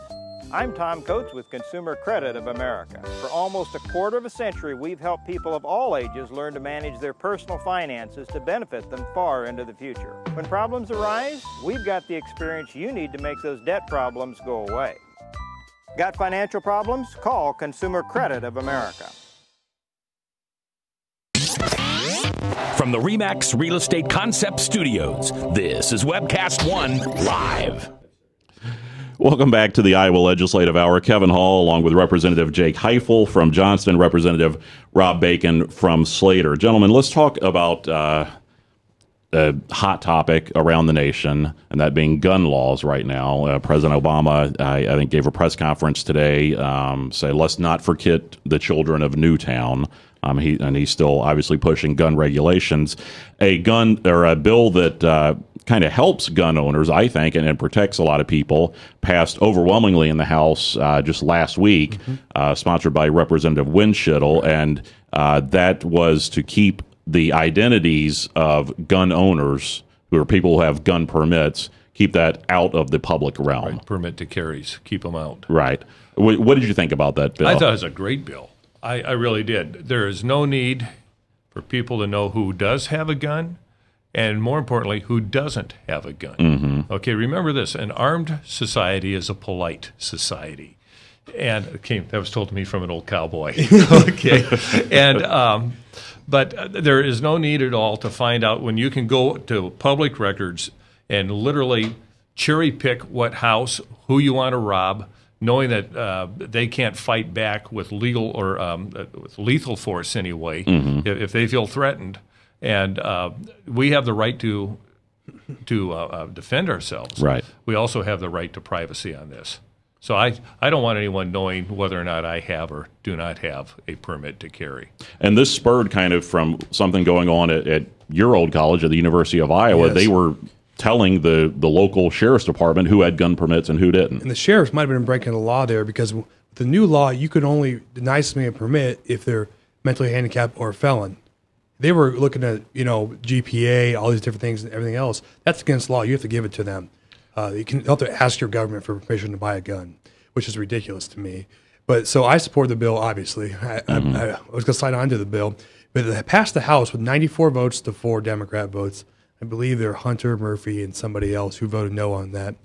I'm Tom Coates with Consumer Credit of America. For almost a quarter of a century, we've helped people of all ages learn to manage their personal finances to benefit them far into the future. When problems arise, we've got the experience you need to make those debt problems go away. Got financial problems? Call Consumer Credit of America. From the RE/MAX Real Estate Concept Studios, this is Webcast One Live. Welcome back to the Iowa Legislative Hour. Kevin Hall, along with Representative Jake Highhill from Johnston, Representative Rob Bacon from Slater. Gentlemen, let's talk about a hot topic around the nation, and that being gun laws right now. President Obama, I think, gave a press conference today, say, let's not forget the children of Newtown. He's still obviously pushing gun regulations. A bill that kind of helps gun owners, I think, and protects a lot of people, passed overwhelmingly in the House just last week, sponsored by Representative Winshittle, and that was to keep the identities of gun owners, who are people who have gun permits, keep that out of the public realm. Right, permit to carries, keep them out. Right. What did you think about that bill? I thought it was a great bill. I really did. There is no need for people to know who does have a gun, and more importantly, who doesn't have a gun. Okay, remember this, an armed society is a polite society. And that was told to me from an old cowboy. Okay, and but there is no need at all to find out when you can go to public records and literally cherry pick what house, who you want to rob, knowing that they can't fight back with legal or with lethal force anyway, if they feel threatened. And we have the right to defend ourselves. Right. We also have the right to privacy on this. So I don't want anyone knowing whether or not I have or do not have a permit to carry. And this spurred kind of from something going on at your old college, at the University of Iowa. Yes. They were telling the local sheriff's department who had gun permits and who didn't. And the sheriffs might have been breaking the law there, because with the new law, you could only deny somebody a permit if they're mentally handicapped or a felon. They were looking at, GPA, all these different things and everything else. That's against law. You have to give it to them. You have to ask your government for permission to buy a gun, which is ridiculous to me. But so I support the bill, obviously. I was going to sign on to the bill. But it passed the House with 94 votes to 4 Democrat votes. I believe they're Hunter, Murphy, and somebody else who voted no on that.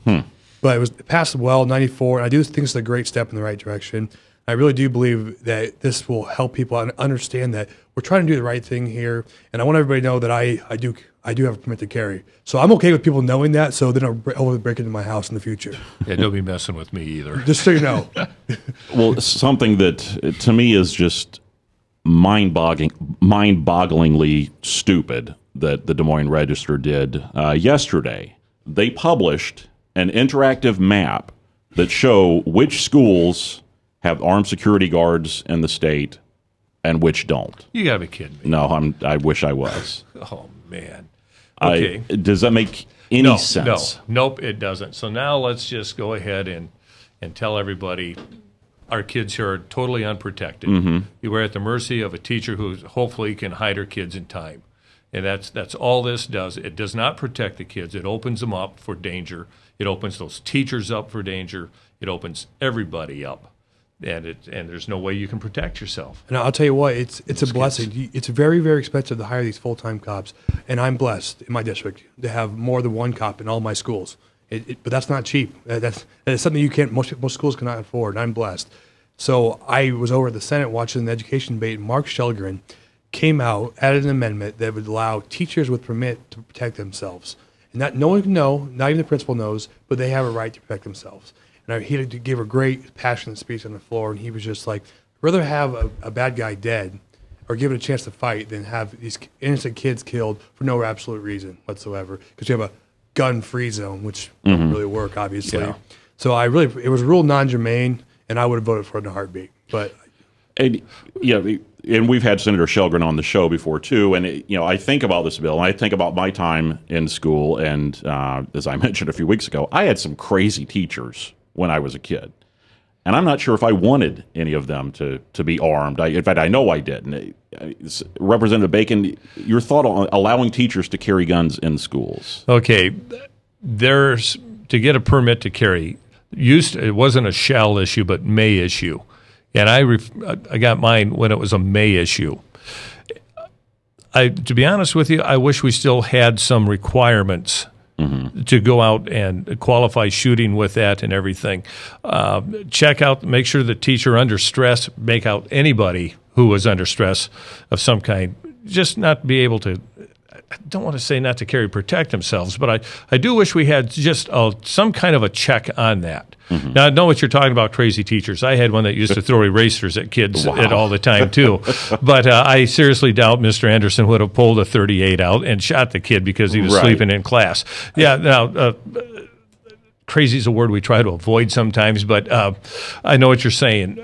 But it passed well, 94. And I do think it's a great step in the right direction. I really do believe that this will help people understand that we're trying to do the right thing here. And I want everybody to know that I do have a permit to carry. So I'm okay with people knowing that, so they don't break into my house in the future. Yeah, don't be messing with me either. Just so you know. Well, something that to me is just mind-bogglingly stupid that the Des Moines Register did yesterday. They published an interactive map that show which schools have armed security guards in the state and which don't. You gotta be kidding me. No, I wish I was. Oh man. Okay. Does that make any sense? No, nope, it doesn't. So now let's just go ahead and tell everybody our kids here are totally unprotected. We're at the mercy of a teacher who hopefully can hide her kids in time. And that's all this does. It does not protect the kids. It opens them up for danger. It opens those teachers up for danger. It opens everybody up. And there's no way you can protect yourself. And I'll tell you what, it's a blessing. It's very, very expensive to hire these full-time cops. And I'm blessed in my district to have more than one cop in all my schools. But that's not cheap. That's something you can't. Most schools cannot afford. And I'm blessed. So I was over at the Senate watching the education debate. And Mark Shelgren came out, added an amendment that would allow teachers with permit to protect themselves. And no one can know, not even the principal knows, but they have a right to protect themselves. And he gave a great, passionate speech on the floor, and he was just like, I'd rather have a bad guy dead or give it a chance to fight than have these innocent kids killed for no absolute reason whatsoever. Because you have a gun-free zone, which doesn't really work, obviously. Yeah. So it was ruled non-germane, and I would have voted for it in a heartbeat. But and we've had Senator Shelgren on the show before too. And I think about this bill, and I think about my time in school. And as I mentioned a few weeks ago, I had some crazy teachers when I was a kid. And I'm not sure if I wanted any of them to be armed. In fact, I know I didn't. Representative Bacon, your thought on allowing teachers to carry guns in schools? Okay, to get a permit to carry, it wasn't a shall issue, but may issue. And I got mine when it was a may issue. To be honest with you, I wish we still had some requirements to go out and qualify shooting with that and everything. Make sure the teacher under stress, make out anybody who was under stress of some kind, just not be able to, I don't want to say not to carry, protect themselves, but I do wish we had just some kind of a check on that. Now, I know what you're talking about, crazy teachers. I had one that used to throw erasers at kids all the time, too. But I seriously doubt Mr. Anderson would have pulled a .38 out and shot the kid because he was sleeping in class. Yeah, now, crazy is a word we try to avoid sometimes, but I know what you're saying.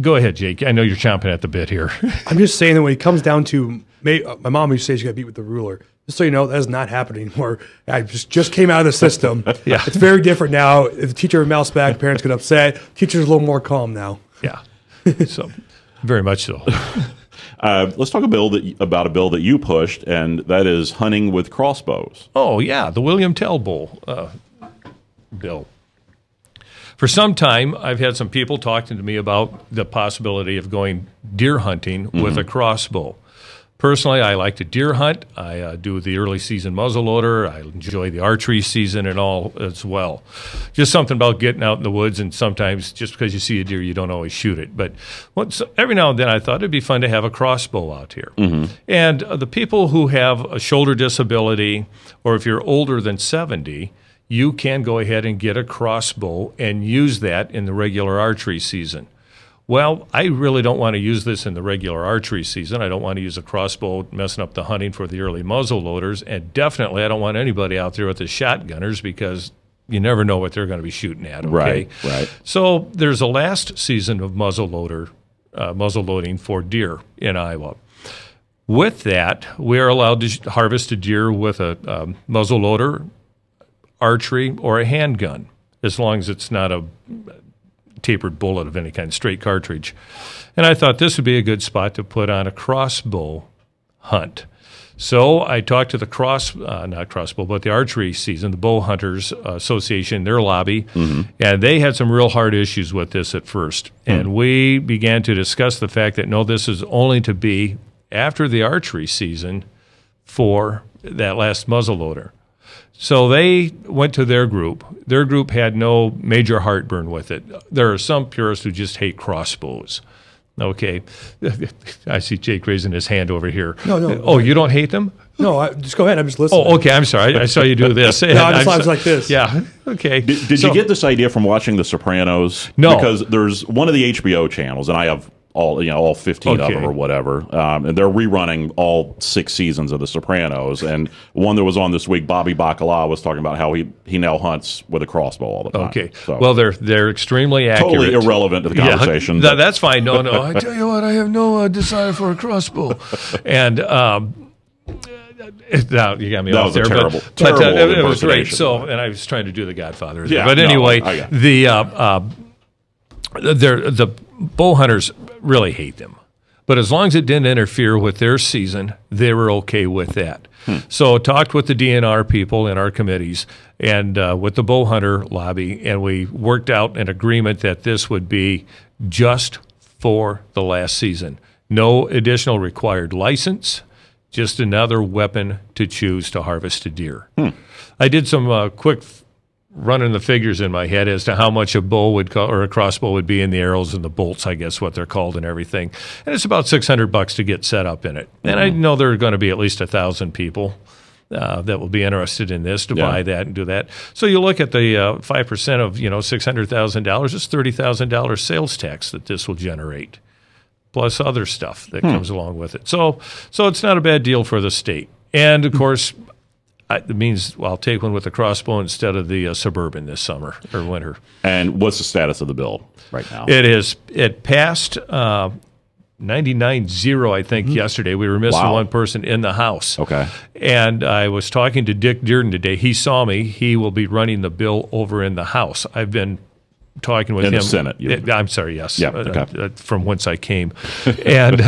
Go ahead, Jake. I know you're chomping at the bit here. I'm just saying that when it comes down to, my mom used to say she got beat with the ruler. Just so you know, that is not happening anymore. I just came out of the system. Yeah. It's very different now. If the teacher mouths back, parents get upset. Teachers are a little more calm now. Yeah. So, very much so. Let's talk about a bill that you pushed, and that is hunting with crossbows. Oh, yeah, the William Tell Bull bill. For some time, I've had some people talking to me about the possibility of going deer hunting with a crossbow. Personally, I like to deer hunt. I do the early season muzzleloader. I enjoy the archery season and all as well. Just something about getting out in the woods, and sometimes just because you see a deer, you don't always shoot it. But every now and then I thought it'd be fun to have a crossbow out here. And the people who have a shoulder disability, or if you're older than 70, you can go ahead and get a crossbow and use that in the regular archery season. Well, I really don't want to use this in the regular archery season. I don't want to use a crossbow messing up the hunting for the early muzzle loaders, and definitely I don't want anybody out there with the shotgunners because you never know what they're going to be shooting at. Okay? Right. So there's a last season of muzzle loading for deer in Iowa. With that, we are allowed to harvest a deer with a muzzle loader, archery, or a handgun, as long as it's not a tapered bullet of any kind, straight cartridge. And I thought this would be a good spot to put on a crossbow hunt. So I talked to the the archery season, the Bow Hunters Association, their lobby, and they had some real hard issues with this at first. And we began to discuss the fact that, no, this is only to be after the archery season for that last muzzleloader. So they went to their group. Their group had no major heartburn with it. There are some purists who just hate crossbows. Okay. I see Jake raising his hand over here. No. Oh, you don't hate them? No, just go ahead. I'm just listening. Oh, okay. I'm sorry. I saw you do this. No, I was like this. Yeah. Okay. Did you get this idea from watching The Sopranos? No. Because there's one of the HBO channels, and I have all 15 of them or whatever, and they're rerunning all 6 seasons of The Sopranos. And one that was on this week, Bobby Bacala was talking about how he now hunts with a crossbow all the time. Okay, so, well, they're extremely accurate. Totally irrelevant to the conversation. Yeah, that's fine. No. I tell you what, I have no desire for a crossbow. And now you got me off there. Terrible it was great. So, and I was trying to do The Godfather. Yeah, but anyway, the bow hunters really hate them. But as long as it didn't interfere with their season, they were okay with that. So talked with the DNR people in our committees and with the bow hunter lobby, and we worked out an agreement that this would be just for the last season. No additional required license, just another weapon to choose to harvest a deer. I did some quick running the figures in my head as to how much a bow or a crossbow would be in the arrows and the bolts, I guess what they're called, and everything. And it's about $600 to get set up in it. And I know there are going to be at least 1,000 people that will be interested in this to buy that and do that. So you look at the 5% of $600,000. It's $30,000 sales tax that this will generate. plus other stuff that comes along with it. So it's not a bad deal for the state. And, of course, it means I'll take one with the crossbow instead of the Suburban this summer or winter. And what's the status of the bill right now? It passed 99-0, I think, yesterday. We were missing one person in the House. Okay. And I was talking to Dick Dearden today. He saw me. He will be running the bill over in the House. I've been talking with him. In the Senate. I'm sorry, yes. Yeah, okay. From whence I came. And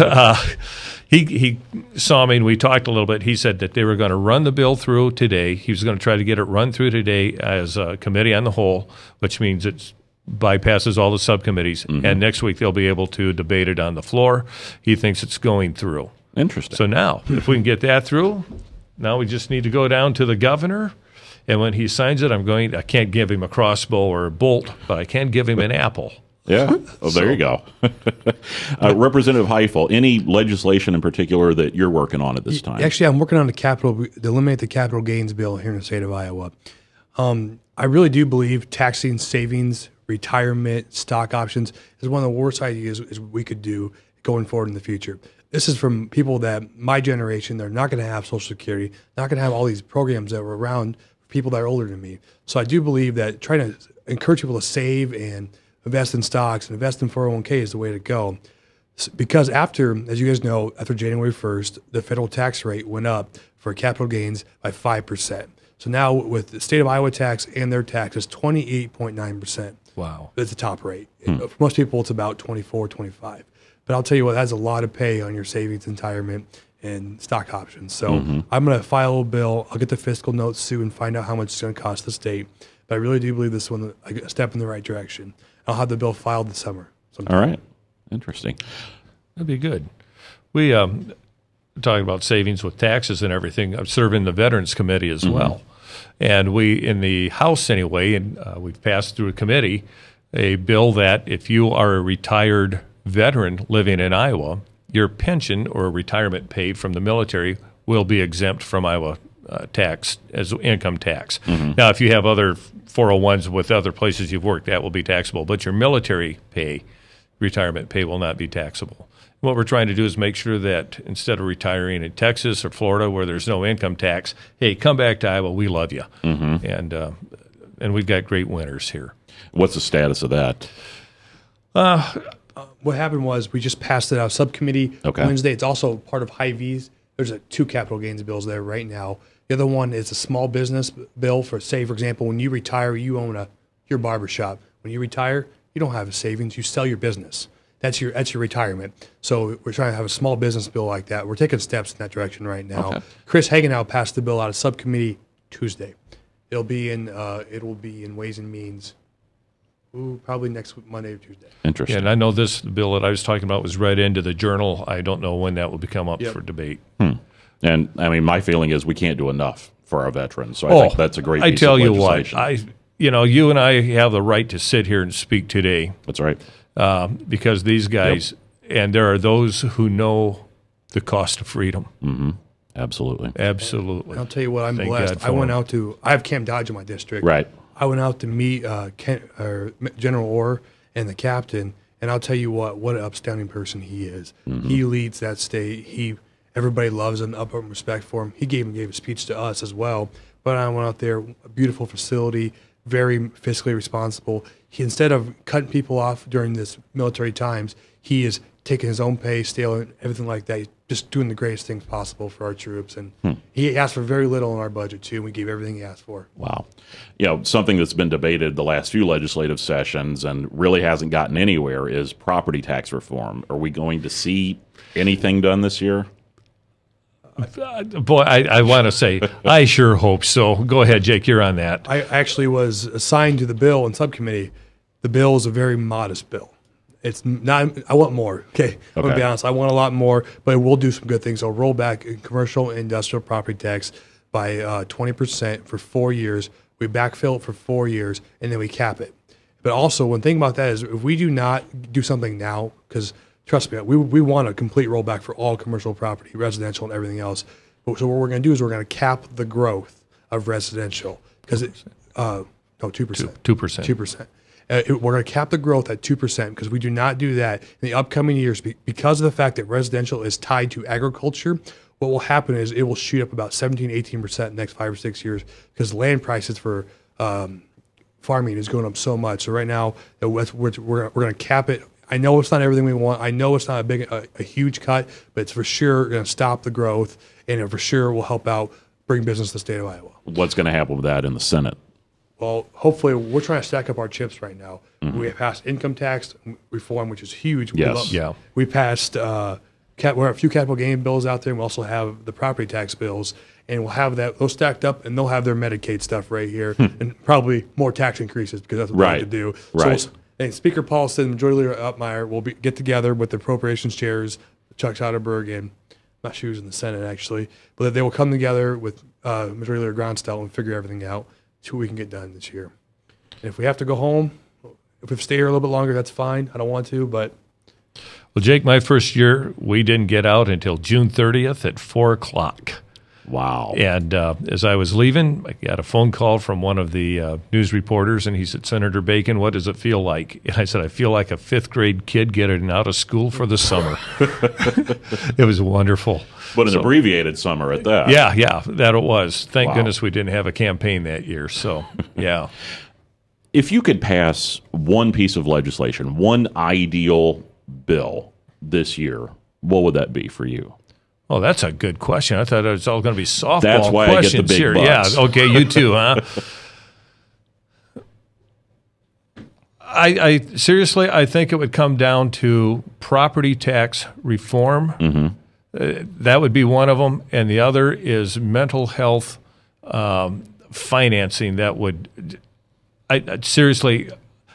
he saw me, and we talked a little bit. He said that they were going to run the bill through today. He was going to try to get it run through today as a committee on the whole, which means it's bypasses all the subcommittees, and next week they'll be able to debate it on the floor. He thinks it's going through. Interesting. So now, if we can get that through, now we just need to go down to the governor, and when he signs it, I can't give him a crossbow or a bolt, but I can give him an apple. Yeah. Oh, there you go. Representative Highhill, any legislation in particular that you're working on at this time? Actually, I'm working on to eliminate the capital gains bill here in the state of Iowa. I really do believe taxing savings, retirement, stock options is one of the worst ideas we could do going forward in the future. This is from people that my generation, they're not going to have Social Security, not going to have all these programs that were around for people that are older than me. So I do believe that trying to encourage people to save and invest in stocks and invest in 401k is the way to go. Because as you guys know, after January 1st, the federal tax rate went up for capital gains by 5%. So now with the state of Iowa tax and their tax is 28.9%. Wow. That's the top rate. For most people, it's about 24, 25. But I'll tell you what, that's a lot of pay on your savings, retirement, and stock options. So I'm going to file a bill. I'll get the fiscal notes soon and find out how much it's going to cost the state. But I really do believe this one a step in the right direction. I'll have the bill filed this summer sometime. All right. Interesting. That'd be good. We talking about savings with taxes and everything. I'm serving the Veterans Committee as well. And we, in the House anyway, and we've passed through a committee, a bill that if you are a retired veteran living in Iowa, your pension or retirement pay from the military will be exempt from Iowa tax as income tax. Now, if you have other 401s with other places you've worked, that will be taxable. But your military pay, retirement pay, will not be taxable. What we're trying to do is make sure that instead of retiring in Texas or Florida where there's no income tax, hey, come back to Iowa. We love you. And we've got great winters here. What's the status of that? What happened was we just passed it out subcommittee Wednesday. It's also part of Hy-V's. There's two capital gains bills there right now. The other one is a small business bill for, say, for example, when you retire, you own your barber shop. When you retire, you don't have a savings. You sell your business. That's your retirement. So we're trying to have a small business bill like that. We're taking steps in that direction right now. Chris Hagenow passed the bill out of subcommittee Tuesday. It'll be in Ways and Means. Probably next week, Monday or Tuesday. Interesting. Yeah, and I know this bill that I was talking about was read into the Journal. I don't know when that will become up for debate. And I mean, my feeling is we can't do enough for our veterans. So I think that's a great piece I tell of you legislation. what, you and I have the right to sit here and speak today. That's right. Because these guys, and there are those who know the cost of freedom. Absolutely. Absolutely. And I'll tell you what, I'm Thank blessed. God I have Camp Dodge in my district. Right. I went out to meet General Orr and the captain, and I'll tell you what an upstanding person he is. He leads that state. Everybody loves him, up and respect for him. He gave a speech to us as well. But I went out there, a beautiful facility, very fiscally responsible. Instead of cutting people off during this military times, he is taking his own pay, stealing, everything like that. He's just doing the greatest things possible for our troops. And he asked for very little in our budget, too, and we gave everything he asked for. Wow. Something that's been debated the last few legislative sessions and really hasn't gotten anywhere is property tax reform. Are we going to see anything done this year? Boy, I want to say, I sure hope so. Go ahead, Jake, you're on that. I actually was assigned to the bill in subcommittee. The bill is a very modest bill. It's not. I want more. Okay, I'm gonna be honest. I want a lot more, but we'll do some good things. I'll roll back commercial and industrial property tax by 20% for 4 years. We backfill it for 4 years, and then we cap it. But also, one thing about that is if we do not do something now, because trust me, we want a complete rollback for all commercial property, residential, and everything else. So what we're going to do is we're going to cap the growth of residential because 2%. 2%. We're going to cap the growth at 2% because we do not do that in the upcoming years because of the fact that residential is tied to agriculture. What will happen is it will shoot up about 17, 18% in the next 5 or 6 years because land prices for farming is going up so much. So right now, we're going to cap it. I know it's not everything we want. I know it's not a huge cut, but it's for sure going to stop the growth, and it for sure will help out bring business to the state of Iowa. What's going to happen with that in the Senate? Well, hopefully, we're trying to stack up our chips right now. We have passed income tax reform, which is huge. Yes. We passed, we have a few capital gain bills out there, and we also have the property tax bills, and we'll have those stacked up, and they'll have their Medicaid stuff right here, and probably more tax increases because that's what they have to do. Right. So, and Speaker Paulson, Majority Leader Upmeyer will get together with the appropriations chairs, Chuck Soderberg, and I'm not sure who's in the Senate actually, but they will come together with Majority Leader Gronstel and figure everything out. See what we can get done this year. And if we have to go home, if we stay here a little bit longer, that's fine. I don't want to, but. Well, Jake, my first year, we didn't get out until June 30th at 4 o'clock. Wow. And as I was leaving, I got a phone call from one of the news reporters, and he said, Senator Bacon, what does it feel like? And I said, I feel like a 5th grade kid getting out of school for the summer. It was wonderful. But an abbreviated summer at that. Yeah, that it was. Thank goodness we didn't have a campaign that year. So, yeah. If you could pass one piece of legislation, one ideal bill this year, what would that be for you? Oh, that's a good question. I thought it was all going to be softball That's why questions I get the big here. bucks. Yeah, okay, you too, huh? I seriously, I think it would come down to property tax reform. That would be one of them, and the other is mental health financing. That would, seriously,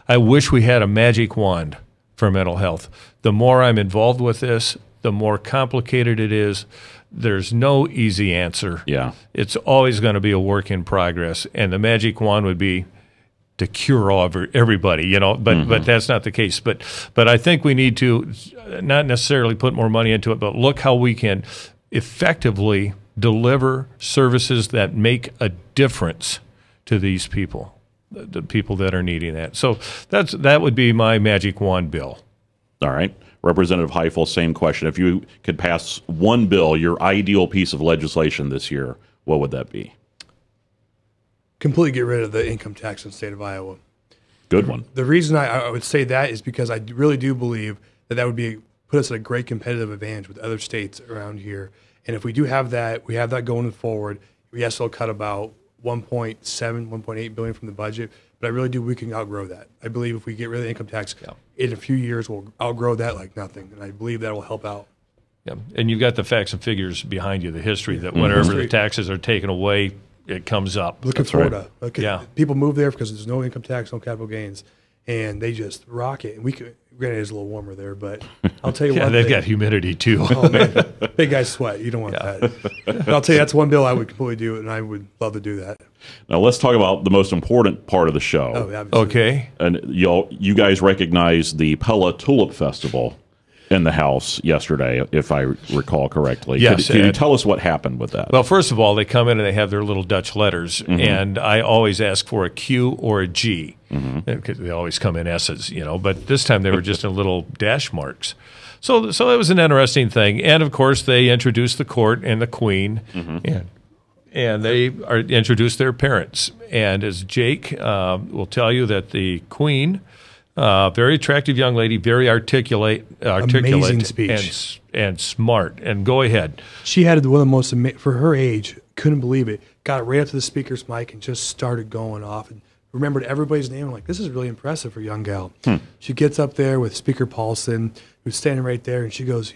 I wish we had a magic wand for mental health. The more I'm involved with this, the more complicated it is. There's no easy answer. Yeah. It's always going to be a work in progress, and the magic wand would be to cure all of everybody, but that's not the case. But I think we need to not necessarily put more money into it, but look how we can effectively deliver services that make a difference to these people, the people that are needing that. So that would be my magic wand bill. All right. Representative Highhill, same question. If you could pass one bill, your ideal piece of legislation this year, what would that be? Completely get rid of the income tax in the state of Iowa. Good one. The reason I would say that is because I really do believe that would put us at a great competitive advantage with other states around here. And if we do have that, we have that going forward. Yes, it'll cut about 1.7, 1.8 billion from the budget, but I really do we can outgrow that. I believe if we get rid of the income tax, in a few years we'll outgrow that like nothing, and I believe that will help out. Yeah, and you've got the facts and figures behind you, the history that whenever the taxes are taken away, it comes up. Look at Florida. Right. People move there because there's no income tax, no capital gains, and they just rock it. And granted, it's a little warmer there, but I'll tell you one they've thing. got humidity too. Oh man, big guys sweat. You don't want that. But I'll tell you, that's one bill I would completely do, and I would love to do that. Now let's talk about the most important part of the show. Oh, obviously. Okay. And you guys recognize the Pella Tulip Festival in the House yesterday, if I recall correctly. Yes. Could you tell us what happened with that? Well, first of all, they come in and they have their little Dutch letters, and I always ask for a Q or a G, because they always come in S's, but this time they were just in little dash marks. So it was an interesting thing. And, of course, they introduced the court and the queen, and they introduced their parents. And as Jake will tell you, that the queen, very attractive young lady, very articulate Amazing speech. and smart. And go ahead. She had one of the most, for her age, couldn't believe it. Got right up to the speaker's mic and just started going off and remembered everybody's name. I'm like, this is really impressive for a young gal. She gets up there with Speaker Paulson, who's standing right there, and she goes,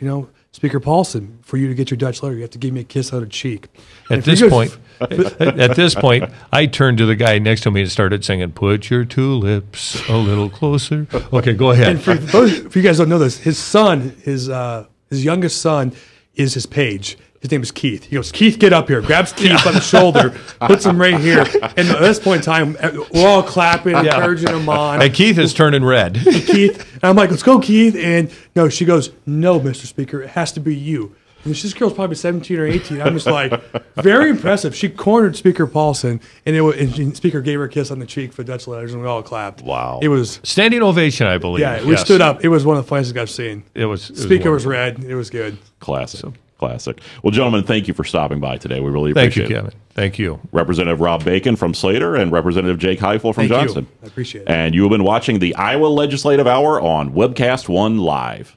Speaker Paulson, for you to get your Dutch letter, you have to give me a kiss on the cheek. At this point, I turned to the guy next to me and started singing, "Put your two lips a little closer." Okay, go ahead. And for you guys don't know this, his son, his youngest son, is his page. His name is Keith. He goes, Keith, get up here. Grabs Keith by the shoulder, puts him right here. And at this point in time, we're all clapping, encouraging him on. And Keith is turning red. And I'm like, let's go, Keith. And no, she goes, no, Mr. Speaker, it has to be you. And this girl's probably 17 or 18. I'm just like, very impressive. She cornered Speaker Paulson, and Speaker gave her a kiss on the cheek for Dutch letters, and we all clapped. Wow. It was Standing ovation, I believe. Yeah, we stood up. It was one of the funniest I've seen. Speaker was red. It was good. Classic. Classic. Well, gentlemen, thank you for stopping by today. We really appreciate it. Thank you, Kevin. Thank you. Representative Rob Bacon from Slater and Representative Jake Highhill from Johnston. I appreciate it. And you have been watching the Iowa Legislative Hour on Webcast One Live.